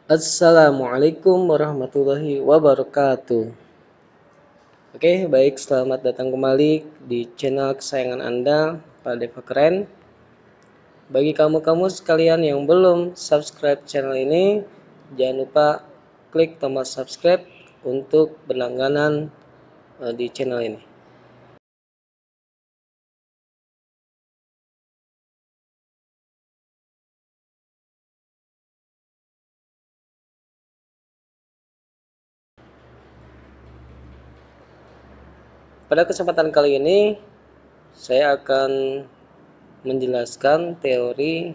Assalamualaikum warahmatullahi wabarakatuh. Oke, baik, selamat datang kembali di channel kesayangan Anda, Pak Deva Keren. Bagi kamu-kamu sekalian yang belum subscribe channel ini, jangan lupa klik tombol subscribe untuk berlangganan di channel ini. Pada kesempatan kali ini, saya akan menjelaskan teori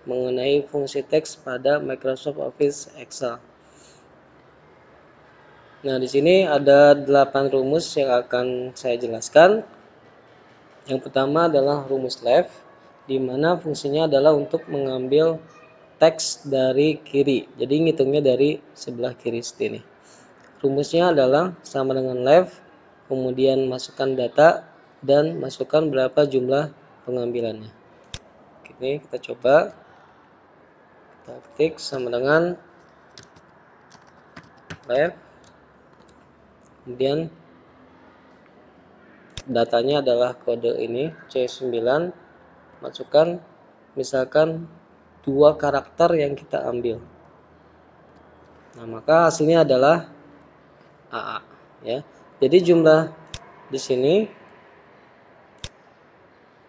mengenai fungsi teks pada Microsoft Office Excel. Nah, di sini ada 8 rumus yang akan saya jelaskan. Yang pertama adalah rumus left, di mana fungsinya adalah untuk mengambil teks dari kiri. Jadi ngitungnya dari sebelah kiri seperti ini. Rumusnya adalah sama dengan left, kemudian masukkan data dan masukkan berapa jumlah pengambilannya. Oke, kita coba. Kita ketik sama dengan left, kemudian datanya adalah kode ini C9, masukkan misalkan 2 karakter yang kita ambil. Nah, maka hasilnya adalah AA ya. Jadi jumlah di sini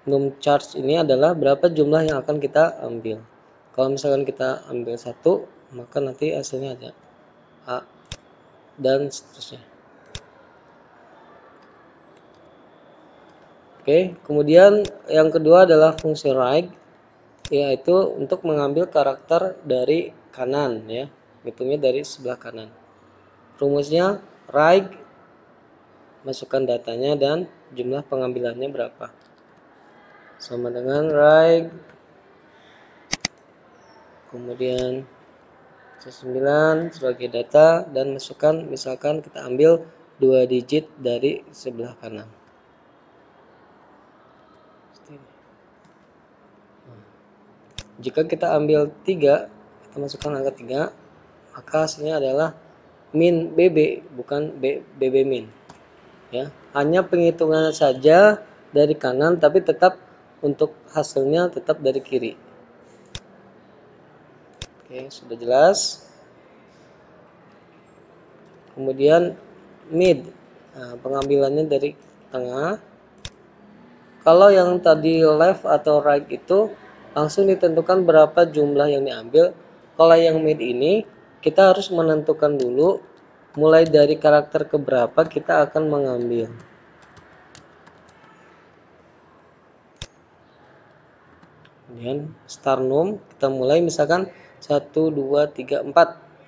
num charge ini adalah berapa jumlah yang akan kita ambil. Kalau misalkan kita ambil 1, maka nanti hasilnya ada A dan seterusnya. Oke, kemudian yang kedua adalah fungsi right, yaitu untuk mengambil karakter dari kanan ya, hitungnya dari sebelah kanan. Rumusnya right, masukkan datanya dan jumlah pengambilannya berapa, sama dengan right, kemudian C9 sebagai data dan masukkan misalkan kita ambil 2 digit dari sebelah kanan. Jika kita ambil 3, kita masukkan angka 3, maka hasilnya adalah min BB, bukan BB min ya. Hanya penghitungan saja dari kanan, tapi tetap untuk hasilnya tetap dari kiri. Oke, sudah jelas. Kemudian mid, nah, pengambilannya dari tengah. Kalau yang tadi left atau right itu langsung ditentukan berapa jumlah yang diambil. Kalau yang mid ini kita harus menentukan dulu mulai dari karakter keberapa kita akan mengambil. Kemudian start num kita mulai misalkan 1, 2, 3, 4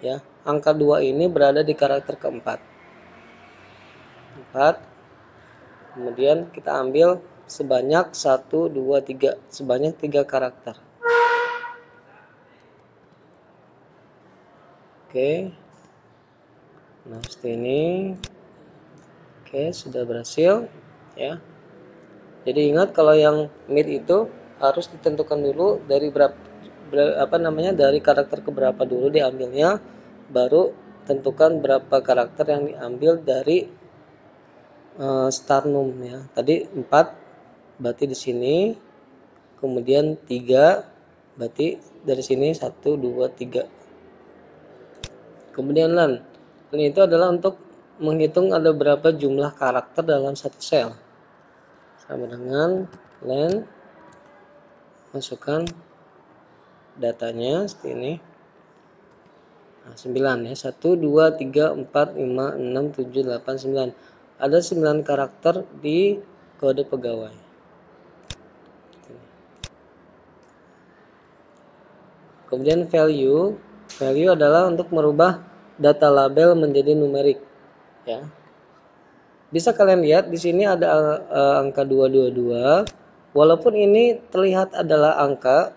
ya. Angka 2 ini berada di karakter keempat. 4. Kemudian kita ambil sebanyak 1, 2, 3, sebanyak 3 karakter. Oke. Nah, seperti ini. Oke, sudah berhasil ya. Jadi ingat kalau yang mid itu harus ditentukan dulu dari dari karakter keberapa dulu diambilnya, baru tentukan berapa karakter yang diambil dari start num ya. Tadi 4 berarti di sini, kemudian 3 berarti dari sini 1, 2, 3. Kemudian len itu adalah untuk menghitung ada berapa jumlah karakter dalam satu sel. Sama dengan len, masukkan datanya seperti ini. Nah, 9 ya. 1, 2, 3, 4, 5, 6, 7, 8, 9. Ada 9 karakter di kode pegawai. Kemudian value adalah untuk merubah data label menjadi numerik ya. Bisa kalian lihat di sini ada angka 222. Walaupun ini terlihat adalah angka,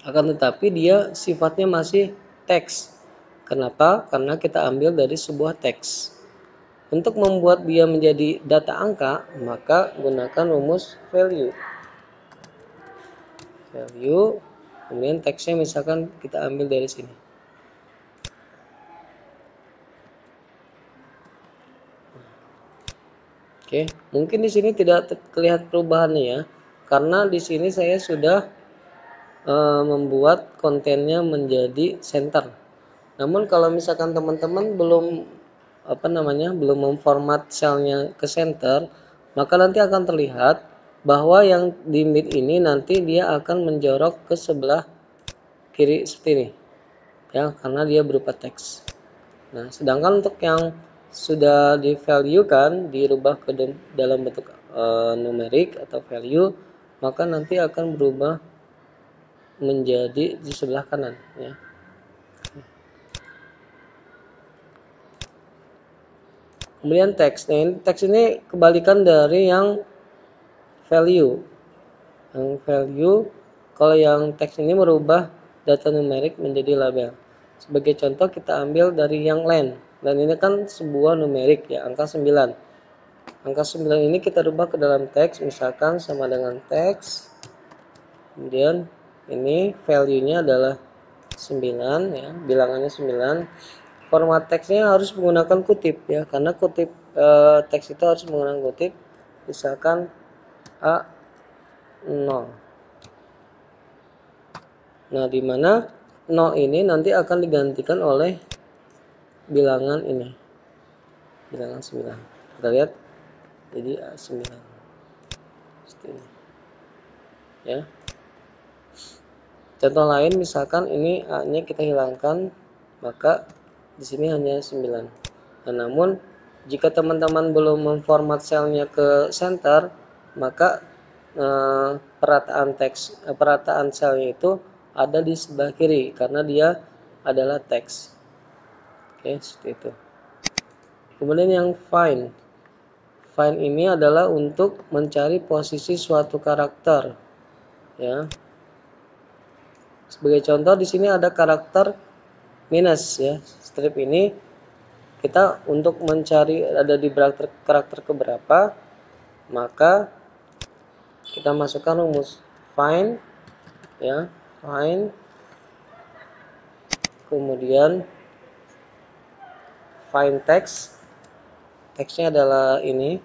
akan tetapi dia sifatnya masih teks. Kenapa? Karena kita ambil dari sebuah teks. Untuk membuat dia menjadi data angka, maka gunakan rumus value. Kemudian teksnya misalkan kita ambil dari sini. Oke, mungkin di sini tidak terlihat perubahannya ya, karena di sini saya sudah membuat kontennya menjadi center. Namun kalau misalkan teman-teman belum memformat selnya ke center, maka nanti akan terlihat bahwa yang di mid ini nanti dia akan menjorok ke sebelah kiri seperti ini ya, karena dia berupa teks. Nah, sedangkan untuk yang sudah di value kan dirubah ke dalam bentuk numerik atau value, maka nanti akan berubah menjadi di sebelah kanan ya. Kemudian teks. Nah, teks ini kebalikan dari yang value. Yang value, kalau yang teks ini merubah data numerik menjadi label. Sebagai contoh kita ambil dari yang len. Dan ini kan sebuah numerik ya, angka 9. Angka 9 ini kita rubah ke dalam teks, misalkan sama dengan teks. Kemudian ini value-nya adalah 9 ya, bilangannya 9. Format teksnya harus menggunakan kutip ya, karena kutip teks itu harus menggunakan kutip. Misalkan A0. Nah, di mana 0 ini nanti akan digantikan oleh bilangan ini. Bilangan 9. Kita lihat jadi A9. Seperti ini. Ya. Contoh lain misalkan ini A-nya kita hilangkan, maka di sini hanya 9. Nah, namun jika teman-teman belum memformat selnya ke center, maka perataan selnya itu ada di sebelah kiri karena dia adalah teks. Oke, seperti itu. Kemudian yang find. Find ini adalah untuk mencari posisi suatu karakter. Ya. Sebagai contoh di sini ada karakter minus ya. Strip ini kita untuk mencari ada di karakter keberapa, maka kita masukkan rumus find ya, find kemudian find text. Teksnya adalah ini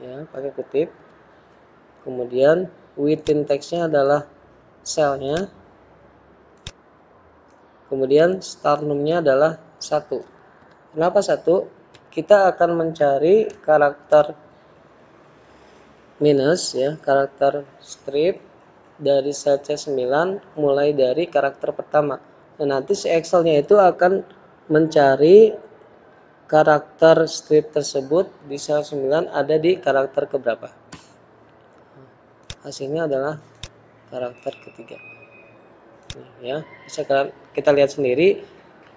ya, pakai kutip. Kemudian within teksnya adalah selnya. Kemudian start num-nya adalah 1. Kenapa 1? Kita akan mencari karakter minus ya, karakter strip dari sel C9 mulai dari karakter pertama. Dan nanti si Excel-nya itu akan mencari karakter strip tersebut di sel 9 ada di karakter keberapa. Hasilnya adalah karakter ketiga. Ya, bisa kita lihat sendiri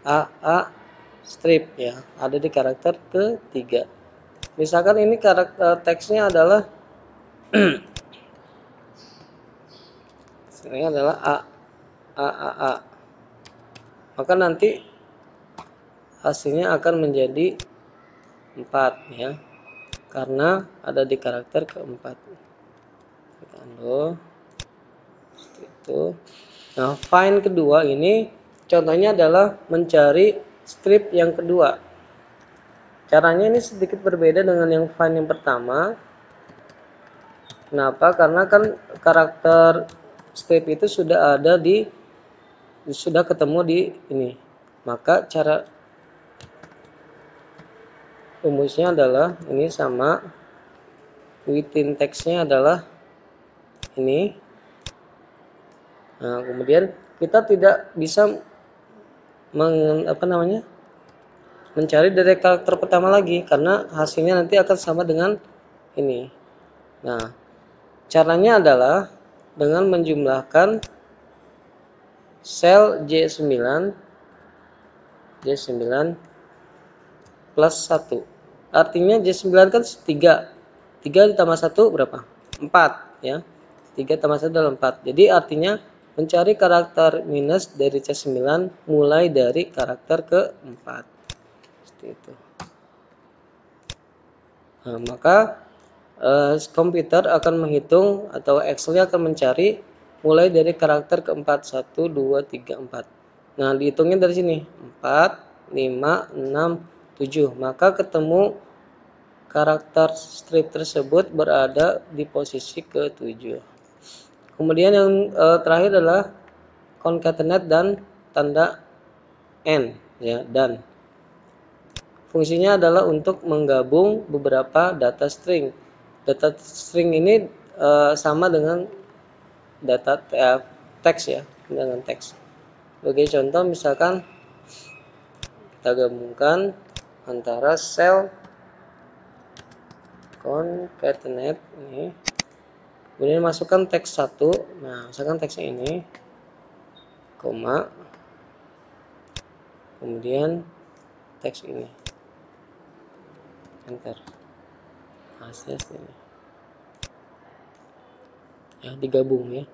AA strip ya, ada di karakter ketiga. Misalkan ini karakter teksnya adalah ini adalah A. Maka nanti hasilnya akan menjadi 4 ya. Karena ada di karakter keempat. Seperti itu. Nah, find kedua ini contohnya adalah mencari strip yang kedua. Caranya ini sedikit berbeda dengan yang find yang pertama. Kenapa? Karena kan karakter strip itu sudah ketemu di ini. Maka cara rumusnya adalah ini sama within text-nya adalah ini. Nah, kemudian kita tidak bisa mencari dari karakter pertama lagi karena hasilnya nanti akan sama dengan ini. Nah, caranya adalah dengan menjumlahkan sel J9 plus 1. Artinya J9 kan 3. 3 ditambah 1 berapa? 4 ya. 3 tambah 1 adalah 4. Jadi artinya mencari karakter minus dari C9 mulai dari karakter keempat. Seperti itu. Nah, maka komputer akan menghitung atau Excel akan mencari mulai dari karakter keempat 1, 2, 3, 4. Nah, dihitungnya dari sini 4, 5, 6, 7. Maka ketemu karakter string tersebut berada di posisi ke-7. Kemudian yang terakhir adalah concatenate dan tanda and, ya, dan. Fungsinya adalah untuk menggabung beberapa data string. Data string ini sama dengan data teks, ya, dengan teks. Sebagai contoh, misalkan kita gabungkan antara sel concatenate ini, kemudian masukkan teks 1. Nah, misalkan teksnya ini, koma, kemudian teks ini, enter. Hasilnya ini, ya, digabung, ya.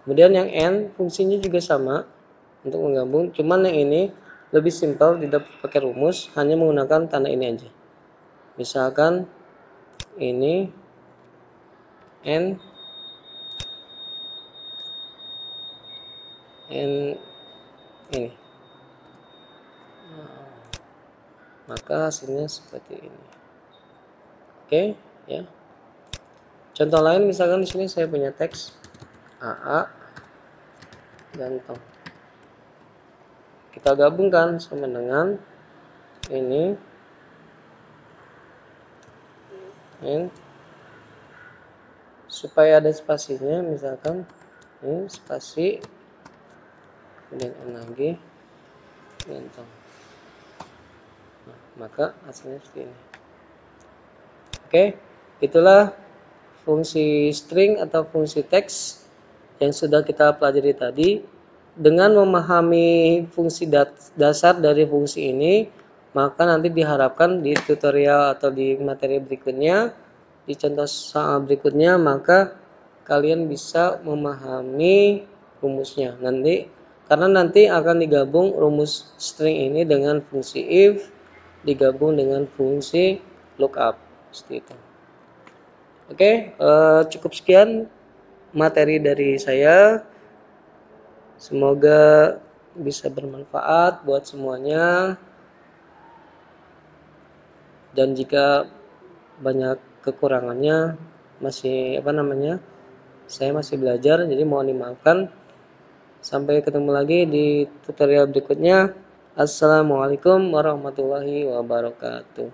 Kemudian yang n fungsinya juga sama untuk menggabung, cuman yang ini lebih simpel, tidak pakai rumus, hanya menggunakan tanda ini aja. Misalkan ini n ini, maka hasilnya seperti ini. Oke, ya. Contoh lain, misalkan di sini saya punya teks AA ganteng. Kita gabungkan sama dengan ini n, supaya ada spasinya, misalkan ini spasi, kemudian n lagi ganteng. Nah, maka hasilnya seperti ini. Oke, itulah fungsi string atau fungsi teks yang sudah kita pelajari tadi. Dengan memahami fungsi dasar dari fungsi ini, maka nanti diharapkan di tutorial atau di materi berikutnya, di contoh soal berikutnya, maka kalian bisa memahami rumusnya nanti, karena nanti akan digabung rumus string ini dengan fungsi if, digabung dengan fungsi lookup, seperti itu. Oke, cukup sekian materi dari saya. Semoga bisa bermanfaat buat semuanya. Dan jika banyak kekurangannya, saya masih belajar, jadi mohon dimaafkan. Sampai ketemu lagi di tutorial berikutnya. Assalamualaikum warahmatullahi wabarakatuh.